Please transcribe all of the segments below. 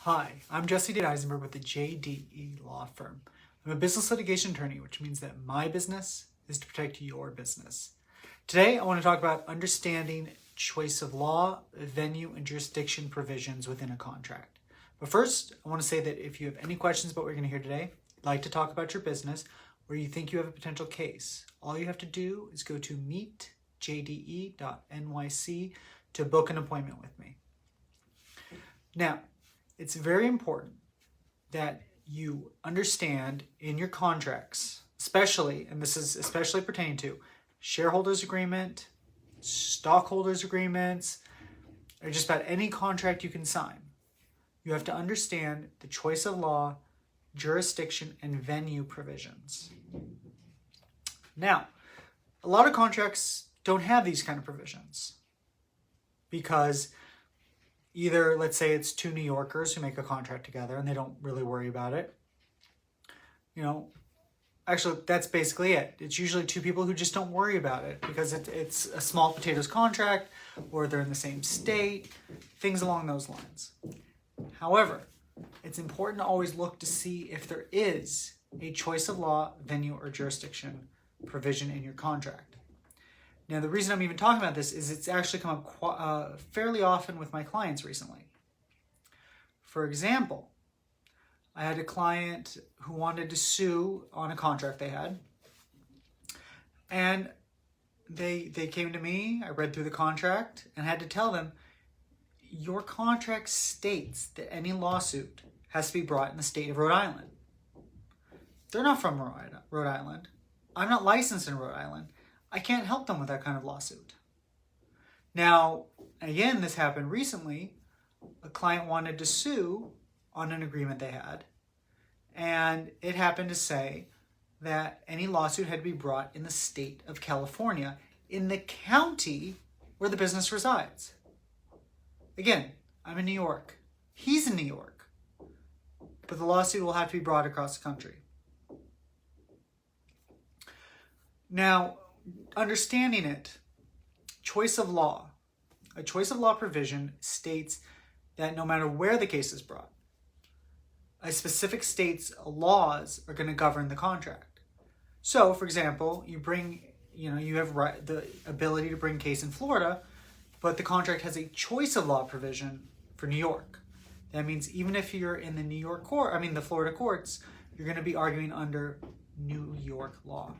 Hi, I'm JDE Eisenberg with the JDE Law Firm. I'm a business litigation attorney, which means that my business is to protect your business. Today, I want to talk about understanding choice of law, venue, and jurisdiction provisions within a contract. But first, I want to say that if you have any questions about what you're going to hear today, like to talk about your business, or you think you have a potential case, all you have to do is go to meetjde.nyc to book an appointment with me. Now, it's very important that you understand in your contracts, especially, and this is especially pertaining to shareholders agreement, stockholders agreements, or just about any contract you can sign. You have to understand the choice of law, jurisdiction, and venue provisions. Now, a lot of contracts don't have these kind of provisions because either, let's say it's two New Yorkers who make a contract together and they don't really worry about it. Actually, that's basically it. It's usually two people who just don't worry about it because it's a small potatoes contract, or they're in the same state, things along those lines. However, it's important to always look to see if there is a choice of law, venue, or jurisdiction provision in your contract. Now, the reason I'm even talking about this is it's actually come up fairly often with my clients recently. For example, I had a client who wanted to sue on a contract they had. And they came to me, I read through the contract, and had to tell them, your contract states that any lawsuit has to be brought in the state of Rhode Island. They're not from Rhode Island. I'm not licensed in Rhode Island. I can't help them with that kind of lawsuit. Now, again, this happened recently. A client wanted to sue on an agreement they had, and it happened to say that any lawsuit had to be brought in the state of California, in the county where the business resides. Again, I'm in New York. He's in New York. But the lawsuit will have to be brought across the country. Now, understanding it, choice of law. A choice of law provision states that no matter where the case is brought, a specific state's laws are going to govern the contract. So, for example, you have the ability to bring a case in Florida, but the contract has a choice of law provision for New York. That means even if you're in the Florida courts, you're going to be arguing under New York law.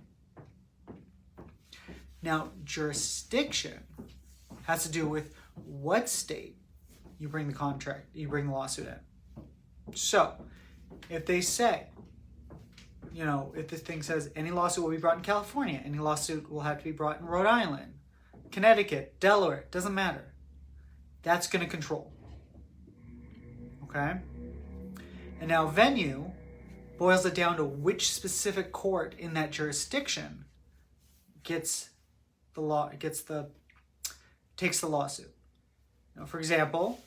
Now, jurisdiction has to do with what state you bring the lawsuit in. So, if they say, if this thing says any lawsuit will be brought in California, any lawsuit will have to be brought in Rhode Island, Connecticut, Delaware, doesn't matter. That's going to control. Okay? And now venue boils it down to which specific court in that jurisdiction takes the lawsuit. For example,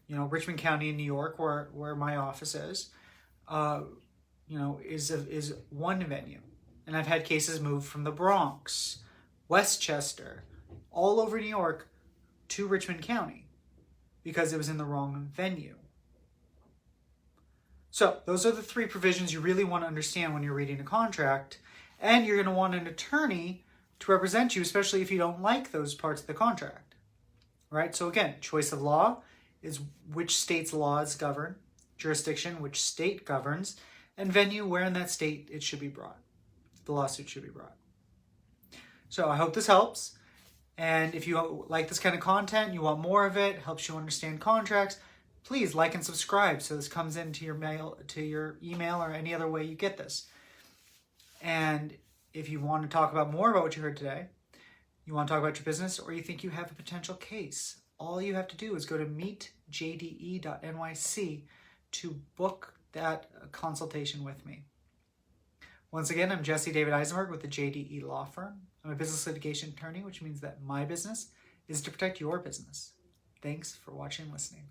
Richmond County in New York, where my office is one venue. And I've had cases moved from the Bronx, Westchester, all over New York to Richmond County because it was in the wrong venue. So those are the three provisions you really want to understand when you're reading a contract, and you're going to want an attorney to represent you, especially if you don't like those parts of the contract. Right? So again, choice of law is which state's laws govern, jurisdiction, which state governs, and venue, where in that state it should be brought. The lawsuit should be brought. So I hope this helps. And if you like this kind of content, you want more of it, helps you understand contracts, please like and subscribe so this comes into your email, or any other way you get this. And if you want to talk about more about what you heard today, you want to talk about your business, or you think you have a potential case, all you have to do is go to meetjde.nyc to book that consultation with me. Once again, I'm Jesse David Eisenberg with the JDE Law Firm. I'm a business litigation attorney, which means that my business is to protect your business. Thanks for watching and listening.